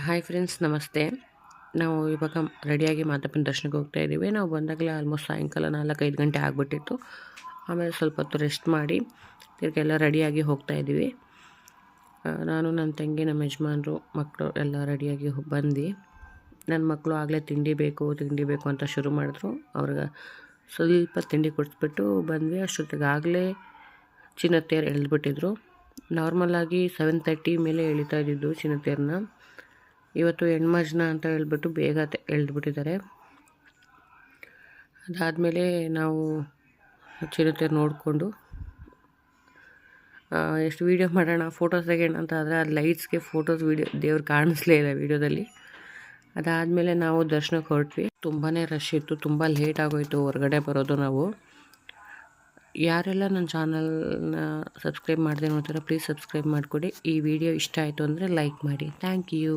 Hi friends, ನಮಸ್ತೆ. ನಾವು ಇವಾಗ ರೆಡಿಯಾಗಿ ಮಾದಪ್ಪನ ದರ್ಶನಕ್ಕೆ ಹೋಗ್ತಾ ಇದ್ದೀವಿ. ನಾವು ಬಂದಾಗಲೇ ಆಲ್ಮೋಸ್ಟ್ ಸಾಯಂಕಾಲ 4-5 ಗಂಟೆ ಆಗಿಬಿಟ್ಟಿತ್ತು. ಆಮೇಲೆ ಸ್ವಲ್ಪ ಹೊತ್ತು ರೆಸ್ಟ್ ಮಾಡಿ ತಿರ್ಗೆಲ್ಲ ರೆಡಿಯಾಗಿ ಹೋಗ್ತಾ ಇದ್ದೀವಿ. ನಾನು, ನನ್ನ ತಂಗಿ, ನಮ್ಮ ಯಜಮಾನ್ರು, ಮಕ್ಕಳು ಎಲ್ಲ ರೆಡಿಯಾಗಿ ಬಂದು ನನ್ನ ಮಕ್ಕಳು ಆಗಲೇ ತಿಂಡಿ ಬೇಕು ಅಂತ ಶುರು ಮಾಡಿದ್ರು. ಅವ್ರಿಗೆ ಸ್ವಲ್ಪ ತಿಂಡಿ ಕೊಡಿಸ್ಬಿಟ್ಟು ಬಂದ್ವಿ. ಅಷ್ಟೊತ್ತಿಗೆ ಆಗಲೇ ಚಿನ್ನತೇರು ಎಳೆದ್ಬಿಟ್ಟಿದ್ರು. ನಾರ್ಮಲಾಗಿ 7:30 ಮೇಲೆ ಎಳಿತಾ ಇದ್ದಿದ್ದು ಚಿನ್ನತೇರನ್ನ. ಇವತ್ತು ಹೆಣ್ಮಜ್ನ ಅಂತ ಹೇಳ್ಬಿಟ್ಟು ಬೇಗ ಎಳೆದ್ಬಿಟ್ಟಿದ್ದಾರೆ. ಅದಾದಮೇಲೆ ನಾವು ಚಿನ್ನತೇರು ನೋಡಿಕೊಂಡು ಎಷ್ಟು ವೀಡಿಯೋ ಮಾಡೋಣ, ಫೋಟೋಸ್ ತೆಗೋಣ ಅಂತ ಆದರೆ ಅದು ಲೈಟ್ಸ್ಗೆ ಫೋಟೋಸ್ ದೇವ್ರು ಕಾಣಿಸ್ಲೇ ಇಲ್ಲ ವೀಡಿಯೋದಲ್ಲಿ. ಅದಾದಮೇಲೆ ನಾವು ದರ್ಶನಕ್ಕೆ ಹೊರಟ್ವಿ. ತುಂಬಾ ರಶ್ ಇತ್ತು, ತುಂಬ ಲೇಟ್ ಆಗೋಯಿತು ಹೊರಗಡೆ ಬರೋದು. ನಾವು ಯಾರೆಲ್ಲ ನನ್ನ ಚಾನಲ್ನ ಸಬ್ಸ್ಕ್ರೈಬ್ ಮಾಡದೆ ನೋಡ್ತೀರಾ, ಪ್ಲೀಸ್ ಸಬ್ಸ್ಕ್ರೈಬ್ ಮಾಡಿಕೊಡಿ. ಈ ವಿಡಿಯೋ ಇಷ್ಟ ಆಯಿತು ಅಂದರೆ ಲೈಕ್ ಮಾಡಿ. Thank you.